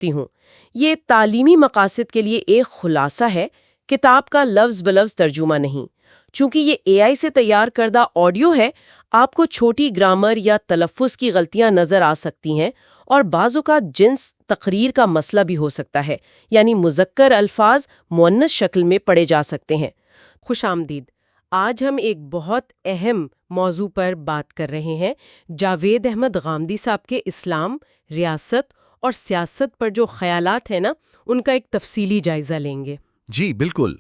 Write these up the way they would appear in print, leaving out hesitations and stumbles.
سکتی ہوں۔ یہ تعلیمی مقاصد کے لیے ایک خلاصہ ہے، کتاب کا لفظ بلفظ ترجمہ نہیں۔ چونکہ یہ اے آئی سے تیار کردہ آڈیو ہے، آپ کو چھوٹی گرامر یا تلفظ کی غلطیاں نظر آ سکتی ہیں، اور بعض اوقات جنس تقریر کا مسئلہ بھی ہو سکتا ہے، یعنی مذکر الفاظ مؤنث شکل میں پڑھے جا سکتے ہیں۔ خوش آمدید۔ آج ہم ایک بہت اہم موضوع پر بات کر رہے ہیں۔ جاوید احمد غامدی صاحب کے اسلام، ریاست اور سیاست پر جو خیالات ہیں نا، ان کا ایک تفصیلی جائزہ لیں گے۔ جی بالکل۔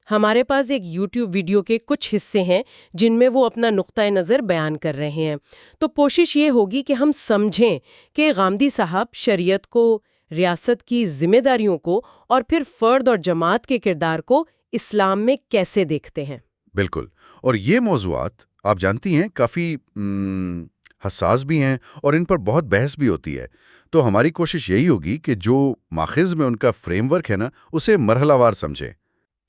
ہمارے پاس ایک یوٹیوب ویڈیو کے کچھ حصے ہیں جن میں وہ اپنا نقطۂ نظر بیان کر رہے ہیں، تو کوشش یہ ہوگی کہ ہم سمجھیں کہ غامدی صاحب شریعت کو، ریاست کی ذمہ داریوں کو اور پھر فرد اور جماعت کے کردار کو اسلام میں کیسے دیکھتے ہیں۔ بالکل، اور یہ موضوعات آپ جانتی ہیں کافی حساس بھی ہیں اور ان پر بہت بحث بھی ہوتی ہے، تو ہماری کوشش یہی ہوگی کہ جو ماخذ میں ان کا فریم ورک ہے نا، اسے مرحلہ وار سمجھیں۔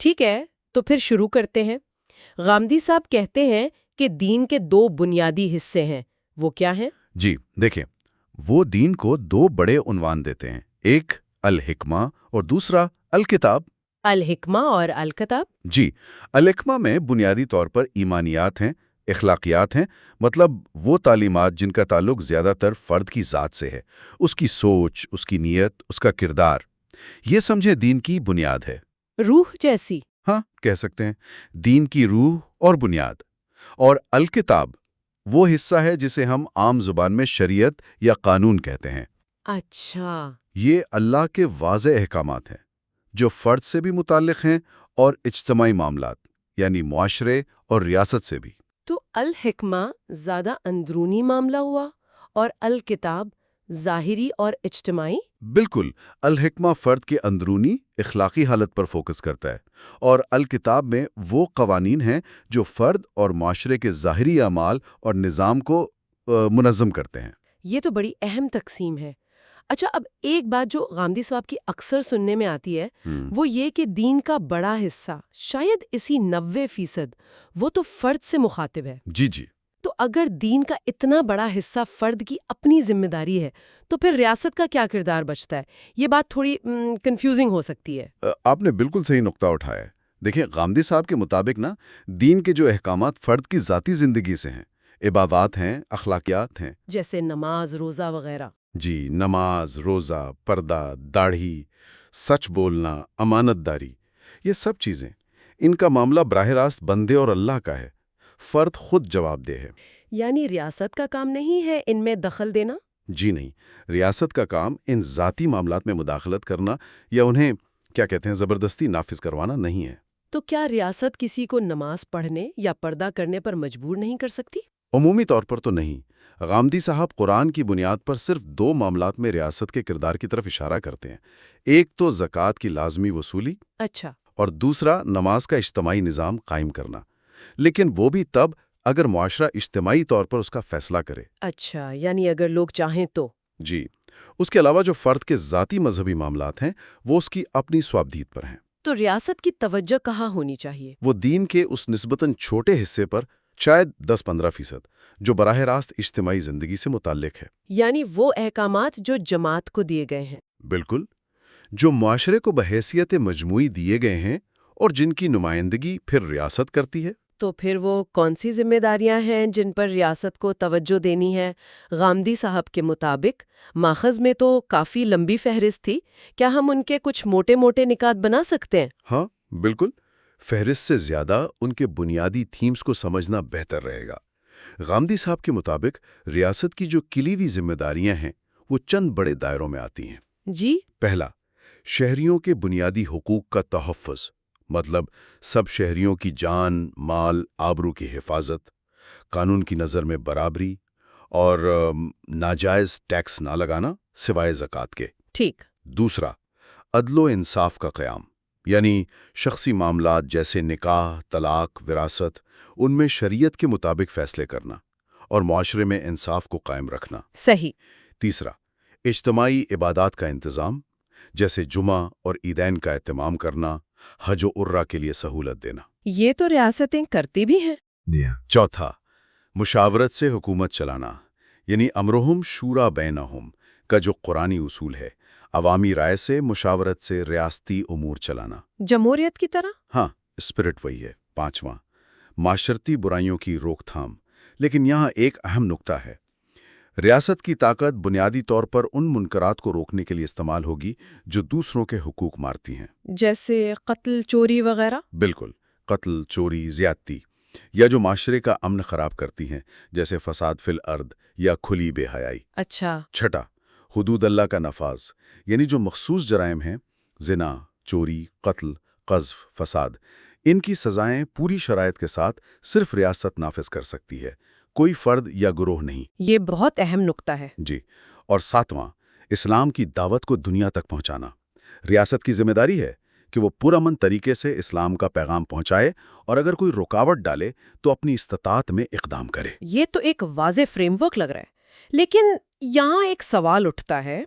ٹھیک ہے، تو پھر شروع کرتے ہیں۔ غامدی صاحب کہتے ہیں کہ دین کے دو بنیادی حصے ہیں، وہ کیا ہیں؟ جی دیکھیں، وہ دین کو دو بڑے عنوان دیتے ہیں، ایک الحکمہ اور دوسرا الکتاب۔ الحکمہ اور الکتاب؟ جی، الحکمہ میں بنیادی طور پر ایمانیات ہیں، اخلاقیات ہیں، مطلب وہ تعلیمات جن کا تعلق زیادہ تر فرد کی ذات سے ہے، اس کی سوچ، اس کی نیت، اس کا کردار۔ یہ سمجھے دین کی بنیاد ہے۔ روح جیسی؟ ہاں، کہہ سکتے ہیں، دین کی روح اور بنیاد۔ اور الکتاب وہ حصہ ہے جسے ہم عام زبان میں شریعت یا قانون کہتے ہیں۔ اچھا۔ یہ اللہ کے واضح احکامات ہیں جو فرد سے بھی متعلق ہیں اور اجتماعی معاملات یعنی معاشرے اور ریاست سے بھی۔ تو الحکمہ زیادہ اندرونی معاملہ ہوا اور الکتاب ظاہری اور اجتماعی؟ بالکل، الحکمہ فرد کے اندرونی اخلاقی حالت پر فوکس کرتا ہے، اور الکتاب میں وہ قوانین ہیں جو فرد اور معاشرے کے ظاہری اعمال اور نظام کو منظم کرتے ہیں۔ یہ تو بڑی اہم تقسیم ہے۔ اچھا، اب ایک بات جو غامدی صاحب کی اکثر سننے میں آتی ہے وہ یہ کہ دین کا بڑا حصہ، شاید اسی 90%، وہ تو فرد سے مخاطب ہے۔ جی جی۔ تو اگر دین کا اتنا بڑا حصہ فرد کی اپنی ذمہ داری ہے تو پھر ریاست کا کیا کردار بچتا ہے؟ یہ بات تھوڑی کنفیوزنگ ہو سکتی ہے۔ آپ نے بالکل صحیح نقطہ اٹھایا ہے۔ دیکھیں، غامدی صاحب کے مطابق نا، دین کے جو احکامات فرد کی ذاتی زندگی سے ہیں، عبادات ہیں، اخلاقیات ہیں، جیسے نماز، روزہ وغیرہ۔ جی، نماز، روزہ، پردہ، داڑھی، سچ بولنا، امانت داری، یہ سب چیزیں، ان کا معاملہ براہ راست بندے اور اللہ کا ہے۔ فرد خود جواب دہ ہے۔ یعنی ریاست کا کام نہیں ہے ان میں دخل دینا؟ جی نہیں، ریاست کا کام ان ذاتی معاملات میں مداخلت کرنا یا انہیں کیا کہتے ہیں زبردستی نافذ کروانا نہیں ہے۔ تو کیا ریاست کسی کو نماز پڑھنے یا پردہ کرنے پر مجبور نہیں کر سکتی؟ عمومی طور پر تو نہیں۔ غامدی صاحب قرآن کی بنیاد پر صرف دو معاملات میں ریاست کے کردار کی طرف اشارہ کرتے ہیں، ایک تو زکوٰۃ کی لازمی وصولی، اچھا، اور دوسرا نماز کا اجتماعی نظام قائم کرنا، لیکن وہ بھی تب اگر معاشرہ اجتماعی طور پر اس کا فیصلہ کرے۔ اچھا، یعنی اگر لوگ چاہیں تو۔ جی، اس کے علاوہ جو فرد کے ذاتی مذہبی معاملات ہیں وہ اس کی اپنی صوابدید پر ہیں۔ تو ریاست کی توجہ کہاں ہونی چاہیے؟ وہ دین کے اس نسبتاً چھوٹے حصے پر، شاید 10-15%، جو براہ راست اجتماعی زندگی سے متعلق ہے۔ یعنی وہ احکامات جو جماعت کو دیے گئے ہیں۔ بالکل، جو معاشرے کو بحیثیت مجموعی دیے گئے ہیں اور جن کی نمائندگی پھر ریاست کرتی ہے۔ تو پھر وہ کون سی ذمہ داریاں ہیں جن پر ریاست کو توجہ دینی ہے؟ غامدی صاحب کے مطابق ماخذ میں تو کافی لمبی فہرست تھی، کیا ہم ان کے کچھ موٹے موٹے نکات بنا سکتے ہیں؟ ہاں بالکل، فہرست سے زیادہ ان کے بنیادی تھیمز کو سمجھنا بہتر رہے گا۔ غامدی صاحب کے مطابق ریاست کی جو کلیدی ذمہ داریاں ہیں وہ چند بڑے دائروں میں آتی ہیں۔ جی۔ پہلا، شہریوں کے بنیادی حقوق کا تحفظ، مطلب سب شہریوں کی جان، مال، آبرو کی حفاظت، قانون کی نظر میں برابری، اور ناجائز ٹیکس نہ لگانا سوائے زکوٰۃ کے۔ ٹھیک۔ دوسرا، عدل و انصاف کا قیام، یعنی شخصی معاملات جیسے نکاح، طلاق، وراثت، ان میں شریعت کے مطابق فیصلے کرنا اور معاشرے میں انصاف کو قائم رکھنا۔ صحیح۔ تیسرا، اجتماعی عبادات کا انتظام، جیسے جمعہ اور عیدین کا اہتمام کرنا، حج و عمرہ کے لیے سہولت دینا۔ یہ تو ریاستیں کرتی بھی ہیں۔ چوتھا، مشاورت سے حکومت چلانا، یعنی امرہم شورا بینہم کا جو قرآنی اصول ہے، عوامی رائے سے، مشاورت سے ریاستی امور چلانا۔ جمہوریت کی طرح؟ ہاں، اسپرٹ وہی ہے۔ 5واں، معاشرتی برائیوں کی روک تھام۔ لیکن یہاں ایک اہم نکتہ ہے۔ ریاست کی طاقت بنیادی طور پر ان منکرات کو روکنے کے لیے استعمال ہوگی جو دوسروں کے حقوق مارتی ہیں، جیسے قتل، چوری وغیرہ؟ بالکل، قتل، چوری، زیادتی، یا جو معاشرے کا امن خراب کرتی ہیں، جیسے فساد فی الارض یا کھلی بے حیائی۔ اچھا۔ 6، حدود اللہ کا نفاذ، یعنی جو مخصوص جرائم ہیں، زنا، چوری، قتل، قذف، فساد، ان کی سزائیں پوری شرائط کے ساتھ صرف ریاست نافذ کر سکتی ہے، کوئی فرد یا گروہ نہیں۔ یہ بہت اہم نکتہ ہے۔ جی، اور 7واں، اسلام کی دعوت کو دنیا تک پہنچانا۔ ریاست کی ذمہ داری ہے کہ وہ پرامن طریقے سے اسلام کا پیغام پہنچائے، اور اگر کوئی رکاوٹ ڈالے تو اپنی استطاعت میں اقدام کرے۔ یہ تو ایک واضح فریم ورک لگ رہا ہے، لیکن یہاں ایک سوال اٹھتا ہے۔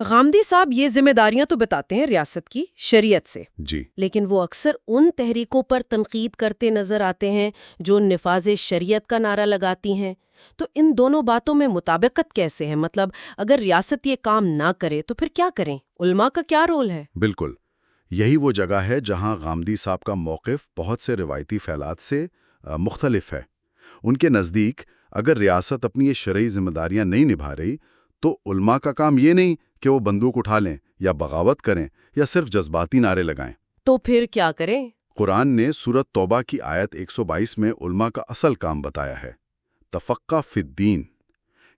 غامدی صاحب یہ ذمہ داریاں تو بتاتے ہیں ریاست کی، شریعت سے، جی، لیکن وہ اکثر ان تحریکوں پر تنقید کرتے نظر آتے ہیں جو نفاذ شریعت کا نعرہ لگاتی ہیں۔ تو ان دونوں باتوں میں مطابقت کیسے ہے؟ مطلب اگر ریاست یہ کام نہ کرے تو پھر کیا کریں؟ علماء کا کیا رول ہے؟ بالکل، یہی وہ جگہ ہے جہاں غامدی صاحب کا موقف بہت سے روایتی فعلات سے مختلف ہے۔ ان کے نزدیک اگر ریاست اپنی یہ شرعی ذمہ داریاں نہیں نبھا رہی تو علماء کا کام یہ نہیں کہ وہ بندوق اٹھا لیں یا بغاوت کریں یا صرف جذباتی نعرے لگائیں۔ تو پھر کیا کریں؟ قرآن نے سورۃ توبہ کی آیت 122 میں علماء کا اصل کام بتایا ہے، تفقہ فی الدین،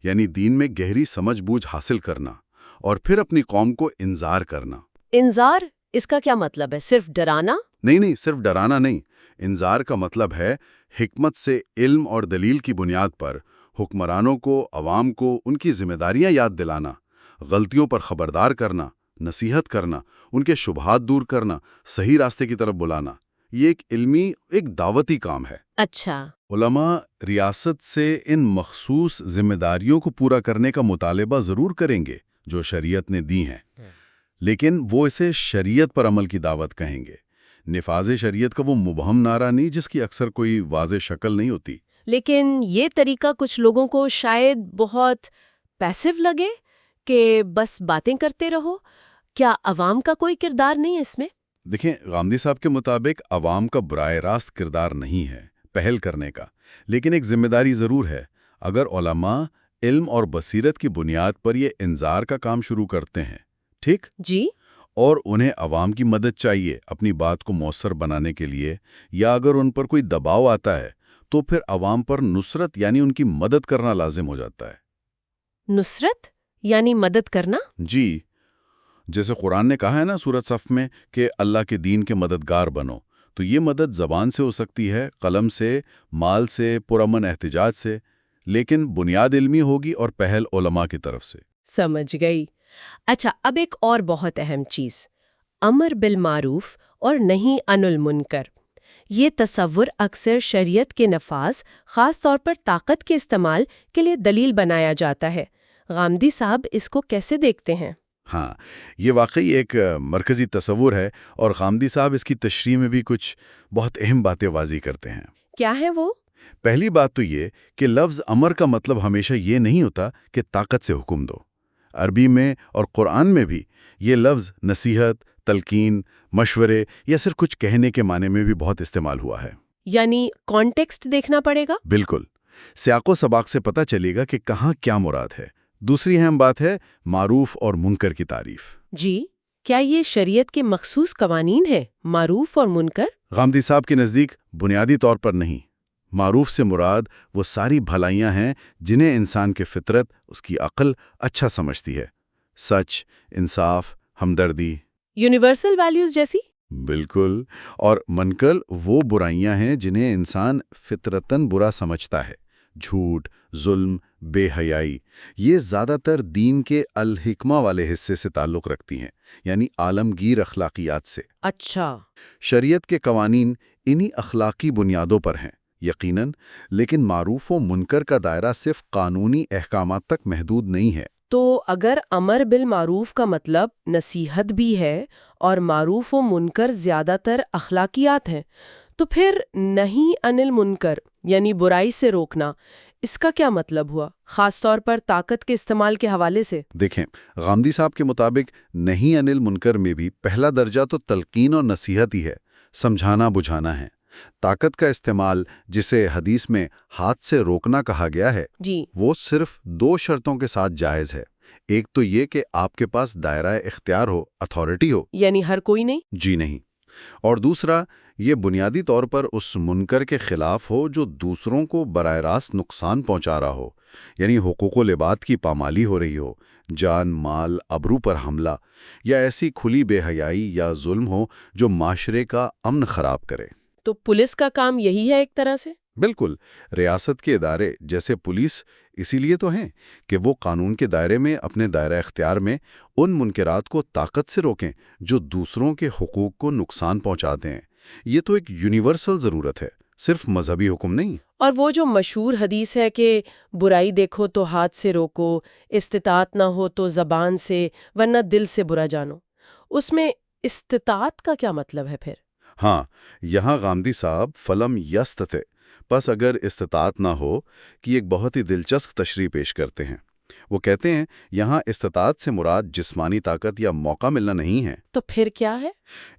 یعنی دین میں گہری سمجھ بوجھ حاصل کرنا اور پھر اپنی قوم کو انذار کرنا۔ انذار، اس کا کیا مطلب ہے؟ صرف ڈرانا؟ نہیں، صرف ڈرانا نہیں۔ انذار کا مطلب ہے حکمت سے، علم اور دلیل کی بنیاد پر حکمرانوں کو، عوام کو ان کی ذمہ داریاں یاد دلانا، غلطیوں پر خبردار کرنا، نصیحت کرنا، ان کے شبہات دور کرنا، صحیح راستے کی طرف بلانا۔ یہ ایک علمی، ایک دعوتی کام ہے۔ اچھا۔ علماء ریاست سے ان مخصوص ذمہ داریوں کو پورا کرنے کا مطالبہ ضرور کریں گے جو شریعت نے دی ہیں، لیکن وہ اسے شریعت پر عمل کی دعوت کہیں گے۔ نفاذ شریعت کا وہ مبہم نعرہ نہیں جس کی اکثر کوئی واضح شکل نہیں ہوتی۔ لیکن یہ طریقہ کچھ لوگوں کو شاید بہت پیسو لگے کہ بس باتیں کرتے رہو۔ کیا عوام کا کوئی کردار نہیں ہے اس میں؟ دیکھیں، غامدی صاحب کے مطابق عوام کا براہ راست کردار نہیں ہے پہل کرنے کا، لیکن ایک ذمہ داری ضرور ہے۔ اگر علماء علم اور بصیرت کی بنیاد پر یہ انذار کا کام شروع کرتے ہیں، ٹھیک؟ جی۔ اور انہیں عوام کی مدد چاہیے اپنی بات کو مؤثر بنانے کے لیے، یا اگر ان پر کوئی دباؤ آتا ہے تو پھر عوام پر نصرت یعنی ان کی مدد کرنا لازم ہو جاتا ہے۔ نصرت یعنی مدد کرنا؟ جی، جیسے قرآن نے کہا ہے نا سورۃ صف میں کہ اللہ کے دین کے مددگار بنو، تو یہ مدد زبان سے ہو سکتی ہے، قلم سے، مال سے، پرامن احتجاج سے، لیکن بنیاد علمی ہوگی اور پہل علماء کی طرف سے۔ سمجھ گئی۔ اچھا، اب ایک اور بہت اہم چیز، امر بالمعروف اور نہی عن المنکر۔ یہ تصور اکثر شریعت کے نفاذ، خاص طور پر طاقت کے استعمال کے لیے دلیل بنایا جاتا ہے۔ غامدی صاحب اس کو کیسے دیکھتے ہیں؟ ہاں، یہ واقعی ایک مرکزی تصور ہے، اور غامدی صاحب اس کی تشریح میں بھی کچھ بہت اہم باتیں واضح کرتے ہیں۔ کیا ہے وہ؟ پہلی بات تو یہ کہ لفظ امر کا مطلب ہمیشہ یہ نہیں ہوتا کہ طاقت سے حکم دو۔ عربی میں اور قرآن میں بھی یہ لفظ نصیحت، تلقین، مشورے یا صرف کچھ کہنے کے معنی میں بھی بہت استعمال ہوا ہے۔ یعنی کانٹیکسٹ دیکھنا پڑے گا؟ بالکل، سیاق و سباق سے پتہ چلے گا کہ کہاں کیا مراد ہے۔ دوسری اہم بات ہے معروف اور منکر کی تعریف۔ جی، کیا یہ شریعت کے مخصوص قوانین ہیں، معروف اور منکر؟ غامدی صاحب کے نزدیک بنیادی طور پر نہیں۔ معروف سے مراد وہ ساری بھلائیاں ہیں جنہیں انسان کی فطرت، اس کی عقل اچھا سمجھتی ہے، سچ، انصاف، ہمدردی، یونیورسل ویلیوز جیسی؟ بالکل۔ اور منکر وہ برائیاں ہیں جنہیں انسان فطرتاً برا سمجھتا ہے، جھوٹ، ظلم، بے حیائی۔ یہ زیادہ تر دین کے الحکمہ والے حصے سے تعلق رکھتی ہیں، یعنی عالمگیر اخلاقیات سے۔ اچھا۔ شریعت کے قوانین انہی اخلاقی بنیادوں پر ہیں یقیناً، لیکن معروف و منکر کا دائرہ صرف قانونی احکامات تک محدود نہیں ہے۔ تو اگر امر بالمعروف کا مطلب نصیحت بھی ہے اور معروف و منکر زیادہ تر اخلاقیات ہیں، تو پھر نہی عن المنکر یعنی برائی سے روکنا، اس کا کیا مطلب ہوا، خاص طور پر طاقت کے استعمال کے حوالے سے؟ دیکھیں، غامدی صاحب کے مطابق نہیں انل منکر میں بھی پہلا درجہ تو تلقین اور نصیحت ہی ہے، سمجھانا بجھانا ہے۔ طاقت کا استعمال، جسے حدیث میں ہاتھ سے روکنا کہا گیا ہے، جی، وہ صرف 2 شرطوں کے ساتھ جائز ہے۔ ایک تو یہ کہ آپ کے پاس دائرہ اختیار ہو، اتھارٹی ہو۔ یعنی ہر کوئی نہیں؟ جی نہیں۔ اور دوسرا، یہ بنیادی طور پر اس منکر کے خلاف ہو جو دوسروں کو براہ راست نقصان پہنچا رہا ہو، یعنی حقوق و لباد کی پامالی ہو رہی ہو، جان مال ابرو پر حملہ، یا ایسی کھلی بے حیائی یا ظلم ہو جو معاشرے کا امن خراب کرے۔ تو پولیس کا کام یہی ہے ایک طرح سے؟ بالکل، ریاست کے ادارے جیسے پولیس اسی لیے تو ہیں کہ وہ قانون کے دائرے میں اپنے دائرہ اختیار میں ان منکرات کو طاقت سے روکیں جو دوسروں کے حقوق کو نقصان پہنچاتے ہیں۔ یہ تو ایک یونیورسل ضرورت ہے، صرف مذہبی حکم نہیں۔ اور وہ جو مشہور حدیث ہے کہ برائی دیکھو تو ہاتھ سے روکو، استطاعت نہ ہو تو زبان سے، ورنہ دل سے برا جانو، اس میں استطاعت کا کیا مطلب ہے پھر؟ ہاں، یہاں غامدی صاحب فلم یست تھے، پس اگر استطاعت نہ ہو کہ ایک بہت ہی دلچسپ تشریح پیش کرتے ہیں۔ وہ کہتے ہیں یہاں استطاعت سے مراد جسمانی طاقت یا موقع ملنا نہیں ہے۔ تو پھر کیا ہے؟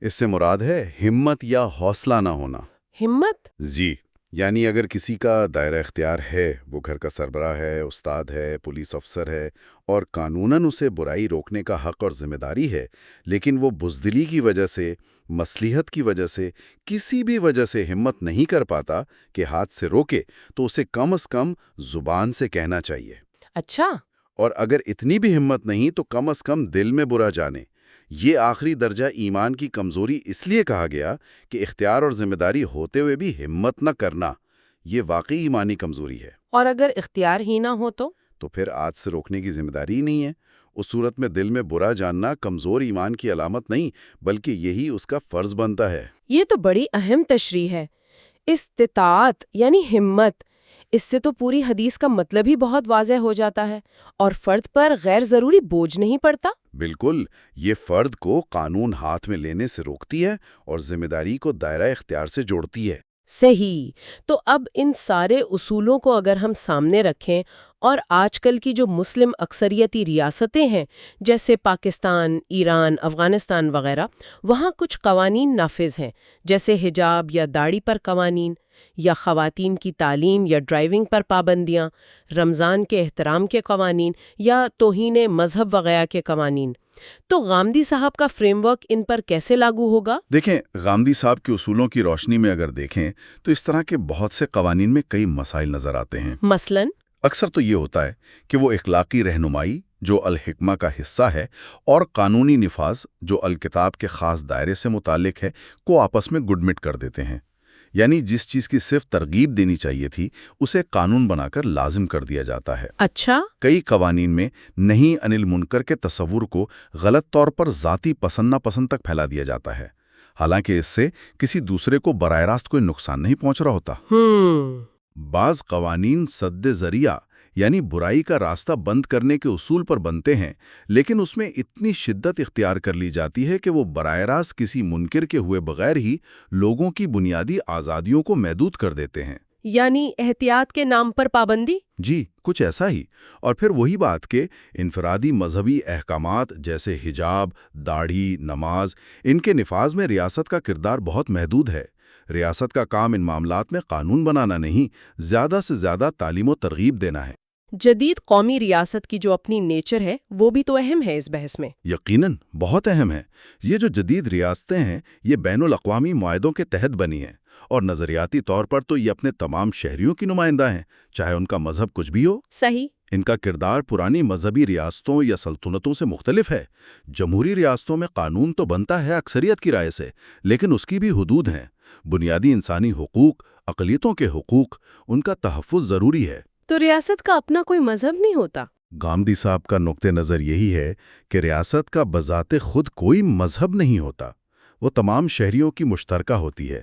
اس سے مراد ہے ہمت یا حوصلہ نہ ہونا۔ ہمت؟ جی، یعنی اگر کسی کا دائرہ اختیار ہے، وہ گھر کا سربراہ ہے، استاد ہے، پولیس افسر ہے، اور قانوناً اسے برائی روکنے کا حق اور ذمہ داری ہے، لیکن وہ بزدلی کی وجہ سے، مصلحت کی وجہ سے، کسی بھی وجہ سے ہمت نہیں کر پاتا کہ ہاتھ سے روکے، تو اسے کم از کم زبان سے کہنا چاہیے۔ اچھا۔ اور اگر اتنی بھی ہمت نہیں تو کم از کم دل میں برا جانے۔ یہ آخری درجہ ایمان کی کمزوری اس لیے کہا گیا کہ اختیار اور ذمہ داری ہوتے ہوئے بھی ہمت نہ کرنا، یہ واقعی ایمانی کمزوری ہے۔ اور اگر اختیار ہی نہ ہو تو پھر آج سے روکنے کی ذمہ داری ہی نہیں ہے۔ اس صورت میں دل میں برا جاننا کمزور ایمان کی علامت نہیں، بلکہ یہی اس کا فرض بنتا ہے۔ یہ تو بڑی اہم تشریح ہے۔ استطاعت یعنی ہمت، اس سے تو پوری حدیث کا مطلب ہی بہت واضح ہو جاتا ہے، اور فرد پر غیر ضروری بوجھ نہیں پڑتا۔ بالکل، یہ فرد کو قانون ہاتھ میں لینے سے روکتی ہے اور ذمہ داری کو دائرہ اختیار سے جوڑتی ہے۔ صحیح۔ تو اب ان سارے اصولوں کو اگر ہم سامنے رکھیں اور آج کل کی جو مسلم اکثریتی ریاستیں ہیں جیسے پاکستان، ایران، افغانستان وغیرہ، وہاں کچھ قوانین نافذ ہیں، جیسے حجاب یا داڑھی پر قوانین، یا خواتین کی تعلیم یا ڈرائیونگ پر پابندیاں، رمضان کے احترام کے قوانین، یا توہین مذہب وغیرہ کے قوانین، تو غامدی صاحب کا فریم ورک ان پر کیسے لاگو ہوگا؟ دیکھیں، غامدی صاحب کے اصولوں کی روشنی میں اگر دیکھیں تو اس طرح کے بہت سے قوانین میں کئی مسائل نظر آتے ہیں۔ مثلاً اکثر تو یہ ہوتا ہے کہ وہ اخلاقی رہنمائی جو الحکمہ کا حصہ ہے اور قانونی نفاذ جو الکتاب کے خاص دائرے سے متعلق ہے کو آپس میں گڈمٹ کر دیتے ہیں، یعنی جس چیز کی صرف ترغیب دینی چاہیے تھی اسے قانون بنا کر لازم کر دیا جاتا ہے۔ اچھا۔ کئی قوانین میں نہیں انل منکر کے تصور کو غلط طور پر ذاتی پسند ناپسند تک پھیلا دیا جاتا ہے، حالانکہ اس سے کسی دوسرے کو براہ راست کوئی نقصان نہیں پہنچ رہا ہوتا۔ بعض قوانین سد ذریعہ یعنی برائی کا راستہ بند کرنے کے اصول پر بنتے ہیں، لیکن اس میں اتنی شدت اختیار کر لی جاتی ہے کہ وہ براہ راست کسی منکر کے ہوئے بغیر ہی لوگوں کی بنیادی آزادیوں کو محدود کر دیتے ہیں۔ یعنی احتیاط کے نام پر پابندی؟ جی، کچھ ایسا ہی۔ اور پھر وہی بات کہ انفرادی مذہبی احکامات جیسے حجاب، داڑھی، نماز، ان کے نفاذ میں ریاست کا کردار بہت محدود ہے۔ ریاست کا کام ان معاملات میں قانون بنانا نہیں، زیادہ سے زیادہ تعلیم و ترغیب دینا ہے۔ جدید قومی ریاست کی جو اپنی نیچر ہے وہ بھی تو اہم ہے اس بحث میں۔ یقیناً بہت اہم ہے۔ یہ جو جدید ریاستیں ہیں یہ بین الاقوامی معاہدوں کے تحت بنی ہیں، اور نظریاتی طور پر تو یہ اپنے تمام شہریوں کی نمائندہ ہیں، چاہے ان کا مذہب کچھ بھی ہو۔ صحیح۔ ان کا کردار پرانی مذہبی ریاستوں یا سلطنتوں سے مختلف ہے۔ جمہوری ریاستوں میں قانون تو بنتا ہے اکثریت کی رائے سے، لیکن اس کی بھی حدود ہیں۔ بنیادی انسانی حقوق، اقلیتوں کے حقوق، ان کا تحفظ ضروری ہے۔ تو ریاست کا اپنا کوئی مذہب نہیں ہوتا؟ غامدی صاحب کا نقطہ نظر یہی ہے کہ ریاست کا بذات خود کوئی مذہب نہیں ہوتا، وہ تمام شہریوں کی مشترکہ ہوتی ہے۔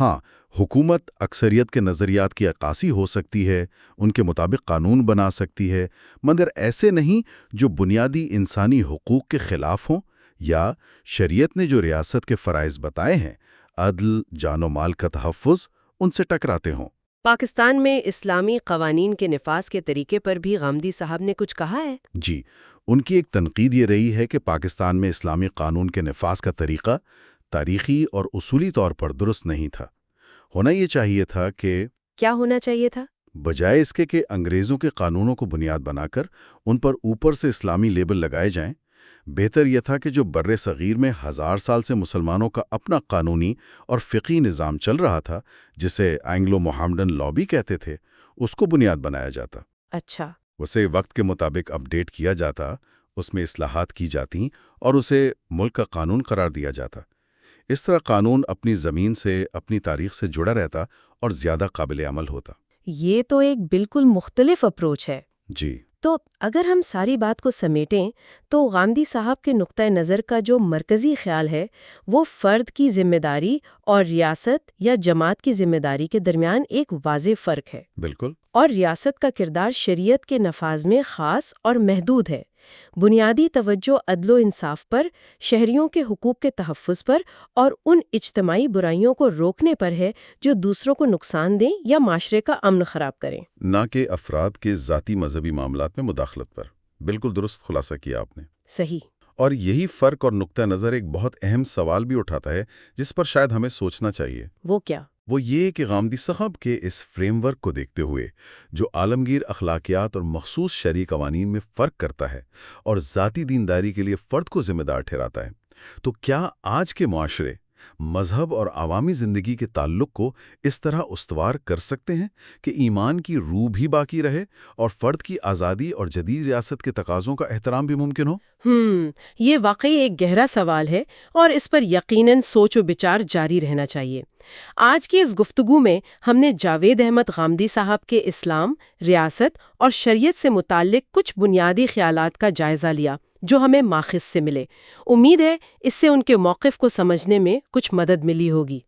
ہاں، حکومت اکثریت کے نظریات کی عکاسی ہو سکتی ہے، ان کے مطابق قانون بنا سکتی ہے، مگر ایسے نہیں جو بنیادی انسانی حقوق کے خلاف ہوں یا شریعت نے جو ریاست کے فرائض بتائے ہیں، عدل، جان و مال کا تحفظ، ان سے ٹکراتے ہوں۔ پاکستان میں اسلامی قوانین کے نفاذ کے طریقے پر بھی غامدی صاحب نے کچھ کہا ہے؟ جی، ان کی ایک تنقید یہ رہی ہے کہ پاکستان میں اسلامی قانون کے نفاذ کا طریقہ تاریخی اور اصولی طور پر درست نہیں تھا۔ ہونا یہ چاہیے تھا کہ کیا ہونا چاہیے تھا؟ بجائے اس کے کہ انگریزوں کے قانونوں کو بنیاد بنا کر ان پر اوپر سے اسلامی لیبل لگائے جائیں، بہتر یہ تھا کہ جو بر صغیر میں 1000 سال سے مسلمانوں کا اپنا قانونی اور فقہی نظام چل رہا تھا، جسے اینگلو محمڈن لا بھی کہتے تھے، اس کو بنیاد بنایا جاتا۔ اچھا۔ اسے وقت کے مطابق اپ ڈیٹ کیا جاتا، اس میں اصلاحات کی جاتیں اور اسے ملک کا قانون قرار دیا جاتا۔ اس طرح قانون اپنی زمین سے، اپنی تاریخ سے جڑا رہتا اور زیادہ قابل عمل ہوتا۔ یہ تو ایک بالکل مختلف اپروچ ہے۔ جی، تو اگر ہم ساری بات کو سمیٹیں تو غامدی صاحب کے نقطہ نظر کا جو مرکزی خیال ہے وہ فرد کی ذمہ داری اور ریاست یا جماعت کی ذمہ داری کے درمیان ایک واضح فرق ہے۔ بالکل۔ اور ریاست کا کردار شریعت کے نفاذ میں خاص اور محدود ہے۔ بنیادی توجہ عدل و انصاف پر، شہریوں کے حقوق کے تحفظ پر اور ان اجتماعی برائیوں کو روکنے پر ہے جو دوسروں کو نقصان دیں یا معاشرے کا امن خراب کریں، نہ کہ افراد کے ذاتی مذہبی معاملات میں مداخلت پر۔ بالکل درست خلاصہ کیا آپ نے۔ صحیح۔ اور یہی فرق اور نقطہ نظر ایک بہت اہم سوال بھی اٹھاتا ہے جس پر شاید ہمیں سوچنا چاہیے۔ وہ کیا؟ وہ یہ کہ غامدی صاحب کے اس فریم ورک کو دیکھتے ہوئے جو عالمگیر اخلاقیات اور مخصوص شرعی قوانین میں فرق کرتا ہے اور ذاتی دینداری کے لیے فرد کو ذمہ دار ٹھہراتا ہے، تو کیا آج کے معاشرے مذہب اور عوامی زندگی کے تعلق کو اس طرح استوار کر سکتے ہیں کہ ایمان کی روح بھی باقی رہے اور فرد کی آزادی اور جدید ریاست کے تقاضوں کا احترام بھی ممکن ہو؟ یہ واقعی ایک گہرا سوال ہے اور اس پر یقیناً سوچ و بچار جاری رہنا چاہیے۔ آج کی اس گفتگو میں ہم نے جاوید احمد غامدی صاحب کے اسلام، ریاست اور شریعت سے متعلق کچھ بنیادی خیالات کا جائزہ لیا جو ہمیں ماخذ سے ملے۔ امید ہے اس سے ان کے موقف کو سمجھنے میں کچھ مدد ملی ہوگی۔